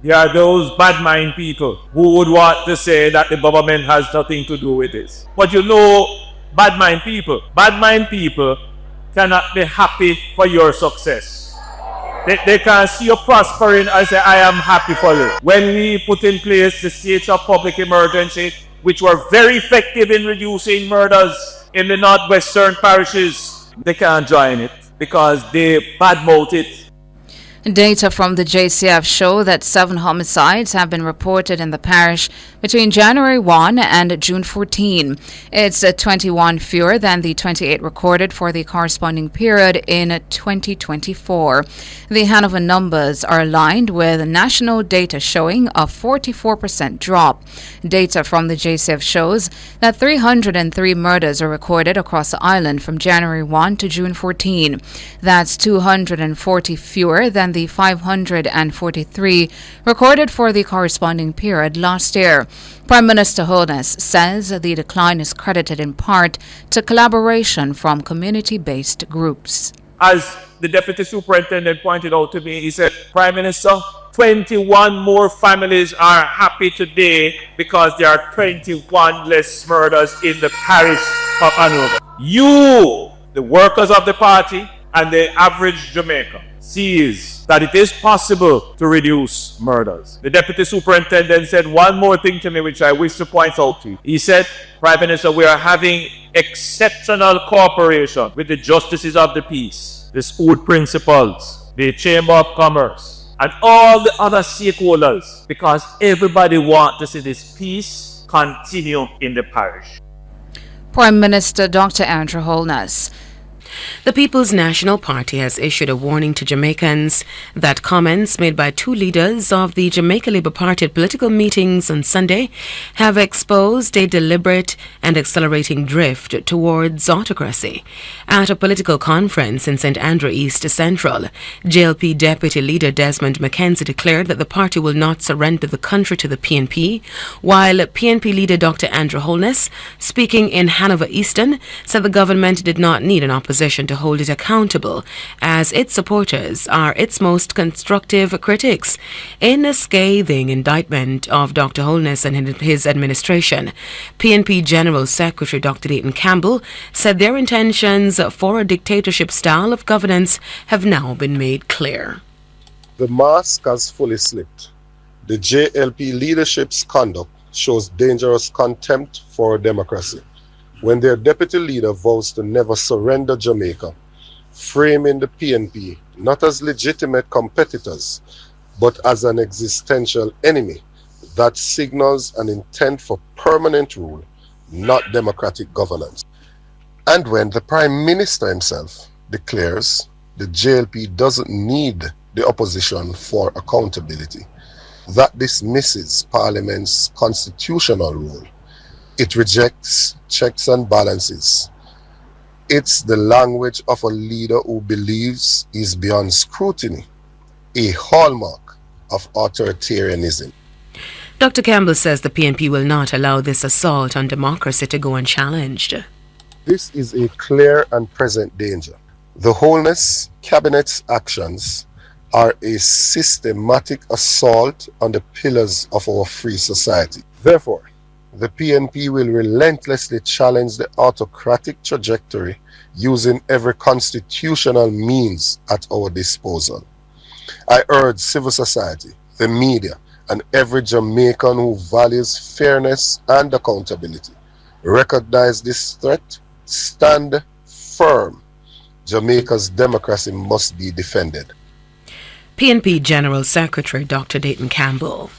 There are those Badmind people who would want to say that the government has nothing to do with this. But you know, Badmind people cannot be happy for your success. They can see you prospering and say, I am happy for you. When we put in place the state of public emergency, which were very effective in reducing murders in the northwestern parishes, they can't join it because they badmouth it. Data from the JCF show that 7 homicides have been reported in the parish between January 1 and June 14. It's 21 fewer than the 28 recorded for the corresponding period in 2024. The Hanover numbers are aligned with national data showing a 44% drop. Data from the JCF shows that 303 murders are recorded across the island from January 1 to June 14. That's 240 fewer than the 543 recorded for the corresponding period last year. Prime Minister Holness says the decline is credited in part to collaboration from community-based groups. As the Deputy Superintendent pointed out to me, he said, Prime Minister, 21 more families are happy today because there are 21 less murders in the parish of Hanover. You, the workers of the party, and the average Jamaican sees that it is possible to reduce murders. The Deputy Superintendent said one more thing to me which I wish to point out to you. He said, Prime Minister, we are having exceptional cooperation with the Justices of the Peace, the school principals, the Chamber of Commerce, and all the other stakeholders, because everybody wants to see this peace continue in the parish. Prime Minister Dr. Andrew Holness. The People's National Party has issued a warning to Jamaicans that comments made by 2 leaders of the Jamaica Labour Party at political meetings on Sunday have exposed a deliberate and accelerating drift towards autocracy. At a political conference in St. Andrew East Central, JLP Deputy Leader Desmond Mackenzie declared that the party will not surrender the country to the PNP, while PNP leader Dr. Andrew Holness, speaking in Hanover Eastern, said the government did not need an opposition to hold it accountable, as its supporters are its most constructive critics. In a scathing indictment of Dr. Holness and his administration, PNP General Secretary Dr. Dayton Campbell said their intentions for a dictatorship style of governance have now been made clear. The mask has fully slipped. The JLP leadership's conduct shows dangerous contempt for democracy when their deputy leader vows to never surrender Jamaica, framing the PNP not as legitimate competitors, but as an existential enemy that signals an intent for permanent rule, not democratic governance. And when the Prime Minister himself declares the JLP doesn't need the opposition for accountability, that dismisses Parliament's constitutional role. It rejects checks and balances. It's the language of a leader who believes he's beyond scrutiny, a hallmark of authoritarianism. Dr. Campbell says the PNP will not allow this assault on democracy to go unchallenged. This is a clear and present danger. The Holness Cabinet's actions are a systematic assault on the pillars of our free society. Therefore, the PNP will relentlessly challenge the autocratic trajectory using every constitutional means at our disposal. I urge civil society, the media, and every Jamaican who values fairness and accountability, recognize this threat, stand firm. Jamaica's democracy must be defended. PNP General Secretary Dr. Dayton Campbell.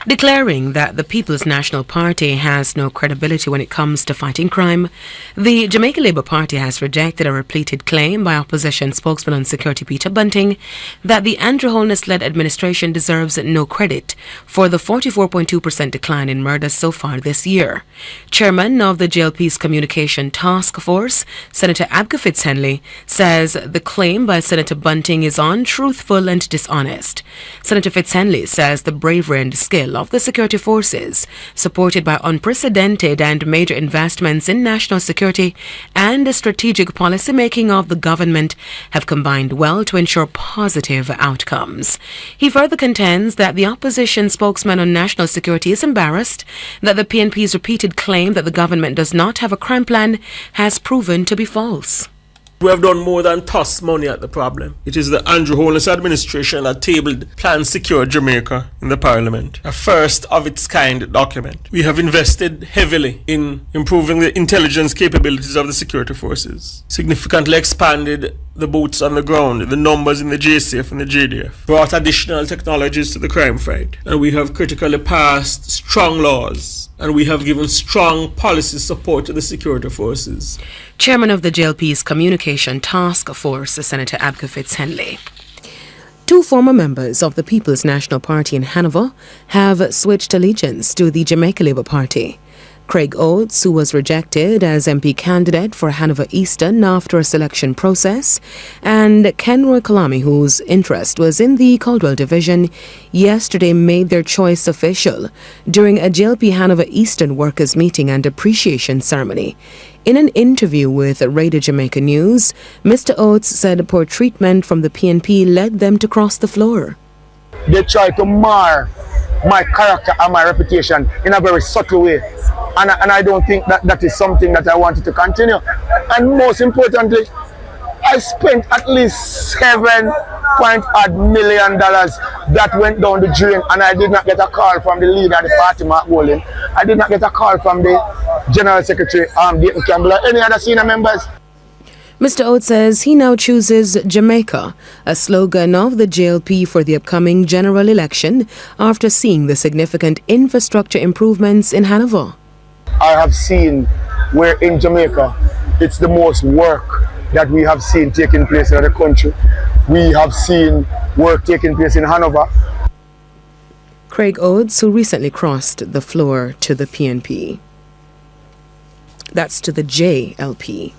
Declaring that the People's National Party has no credibility when it comes to fighting crime, the Jamaica Labour Party has rejected a repeated claim by opposition spokesman on security Peter Bunting that the Andrew Holness-led administration deserves no credit for the 44.2% decline in murders so far this year. Chairman of the JLP's Communication Task Force, Senator Abga Fitzhenley, says the claim by Senator Bunting is untruthful and dishonest. Senator Fitzhenley says the bravery and skill of the security forces, supported by unprecedented and major investments in national security and the strategic policy making of the government, have combined well to ensure positive outcomes. He further contends that the opposition spokesman on national security is embarrassed that the PNP's repeated claim that the government does not have a crime plan has proven to be false. We have done more than toss money at the problem. It is the Andrew Holness administration that tabled Plan Secure Jamaica in the Parliament, a first of its kind document. We have invested heavily in improving the intelligence capabilities of the security forces, significantly expanded the boots on the ground, the numbers in the JCF and the JDF, brought additional technologies to the crime fight, and we have critically passed strong laws, and we have given strong policy support to the security forces. Chairman of the JLP's Communication Task Force, Senator Abka Fitz-Henley. Two former members of the People's National Party in Hanover have switched allegiance to the Jamaica Labour Party. Craig Oates, who was rejected as MP candidate for Hanover Eastern after a selection process, and Kenroy Kalami, whose interest was in the Caldwell division, yesterday made their choice official during a JLP Hanover Eastern workers' meeting and appreciation ceremony. In an interview with Radio Jamaica News, Mr. Oates said poor treatment from the PNP led them to cross the floor. They try to mar my character and my reputation in a very subtle way. And I don't think that is something that I wanted to continue. And most importantly, I spent at least $7 million that went down the drain, and I did not get a call from the leader of the party, Mark Bolin. I did not get a call from the General Secretary, Dayton Campbell, or any other senior members. Mr. Oates says he now chooses Jamaica, a slogan of the JLP for the upcoming general election, after seeing the significant infrastructure improvements in Hanover. I have seen where in Jamaica it's the most work that we have seen taking place in the country. We have seen work taking place in Hanover. Craig Oates, who recently crossed the floor to the PNP. That's to the JLP.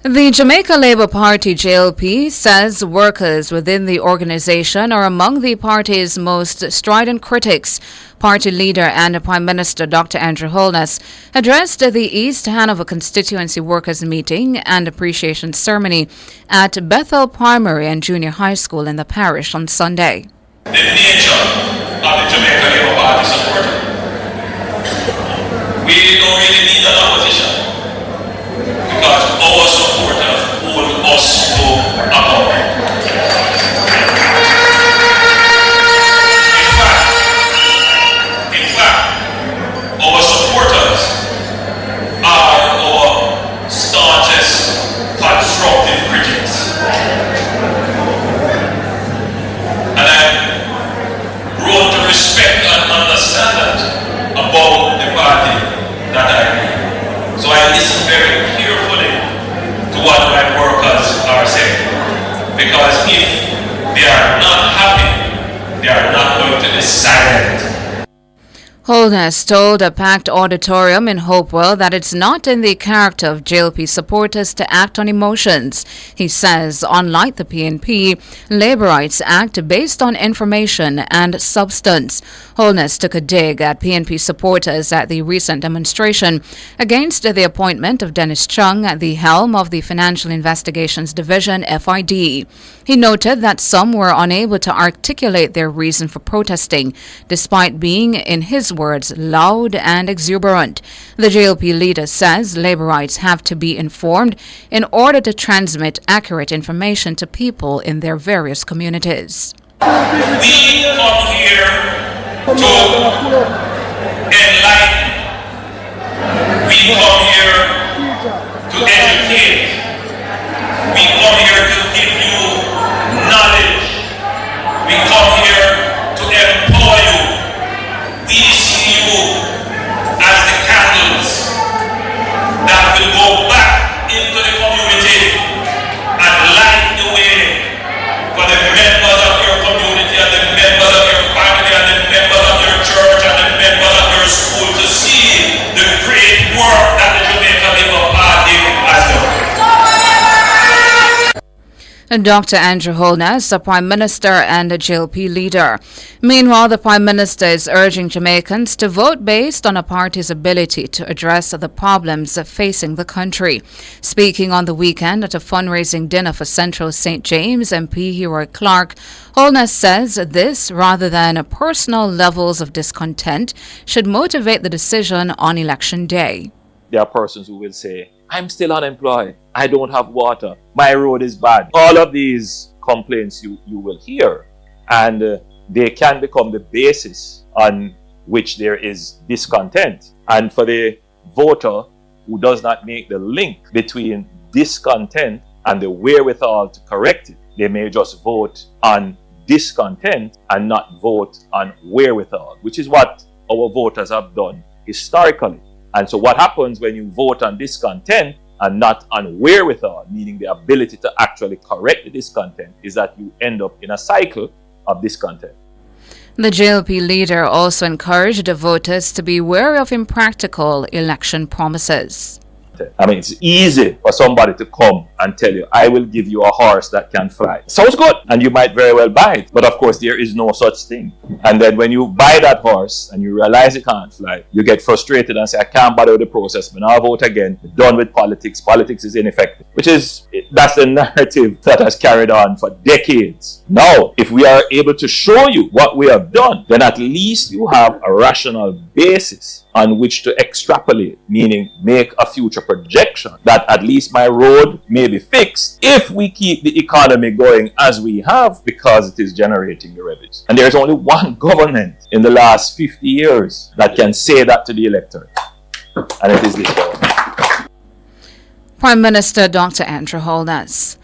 The Jamaica Labour Party JLP says workers within the organization are among the party's most strident critics. Party leader and Prime Minister Dr. Andrew Holness addressed the East Hanover constituency workers meeting and appreciation ceremony at Bethel Primary and Junior High School in the parish on Sunday. The nature of the Jamaica Labour Party supporter. We don't really need an opposition, because our supporters hold us to account. In fact, our supporters are our staunchest constructive critics. And I've grown to respect and understand that about the party that I lead. So I listen very carefully to what my workers are saying, because if they are not happy, they are not going to be silent. Holness told a packed auditorium in Hopewell that it's not in the character of JLP supporters to act on emotions. He says, unlike the PNP, Labourites act based on information and substance. Holness took a dig at PNP supporters at the recent demonstration against the appointment of Dennis Chung at the helm of the Financial Investigations Division, FID. He noted that some were unable to articulate their reason for protesting, despite being, in his words, loud and exuberant. The JLP leader says Labourites have to be informed in order to transmit accurate information to people in their various communities. We come here to enlighten. We come here to educate. We come here to give you knowledge. We come here to empower you. We see you as the candles that will go back into the community and light the way for the members of your community and the members of your family and the members of your church and the members of your school to see the great work that the Jamaica Dr. Andrew Holness, the Prime Minister and a JLP leader. Meanwhile, the Prime Minister is urging Jamaicans to vote based on a party's ability to address the problems facing the country. Speaking on the weekend at a fundraising dinner for Central St. James MP Hero Clark, Holness says this, rather than personal levels of discontent, should motivate the decision on election day. There are persons who will say, I'm still unemployed. I don't have water. My road is bad. All of these complaints you will hear, and they can become the basis on which there is discontent. And for the voter who does not make the link between discontent and the wherewithal to correct it, they may just vote on discontent and not vote on wherewithal, which is what our voters have done historically. And so what happens when you vote on discontent and not on wherewithal, meaning the ability to actually correct the discontent, is that you end up in a cycle of discontent. The JLP leader also encouraged the voters to be wary of impractical election promises. I mean, it's easy for somebody to come and tell you, I will give you a horse that can fly. Sounds good. And you might very well buy it. But of course, there is no such thing. And then when you buy that horse and you realize it can't fly, you get frustrated and say, I can't bother with the process, but now I'll vote again. We're done with politics. Politics is ineffective. That's the narrative that has carried on for decades. Now, if we are able to show you what we have done, then at least you have a rational basis on which to extrapolate, meaning make a future projection that at least my road may be fixed if we keep the economy going as we have, because it is generating the revenues. And there is only one government in the last 50 years that can say that to the electorate, and it is this government. Prime Minister Dr. Andrew Holness.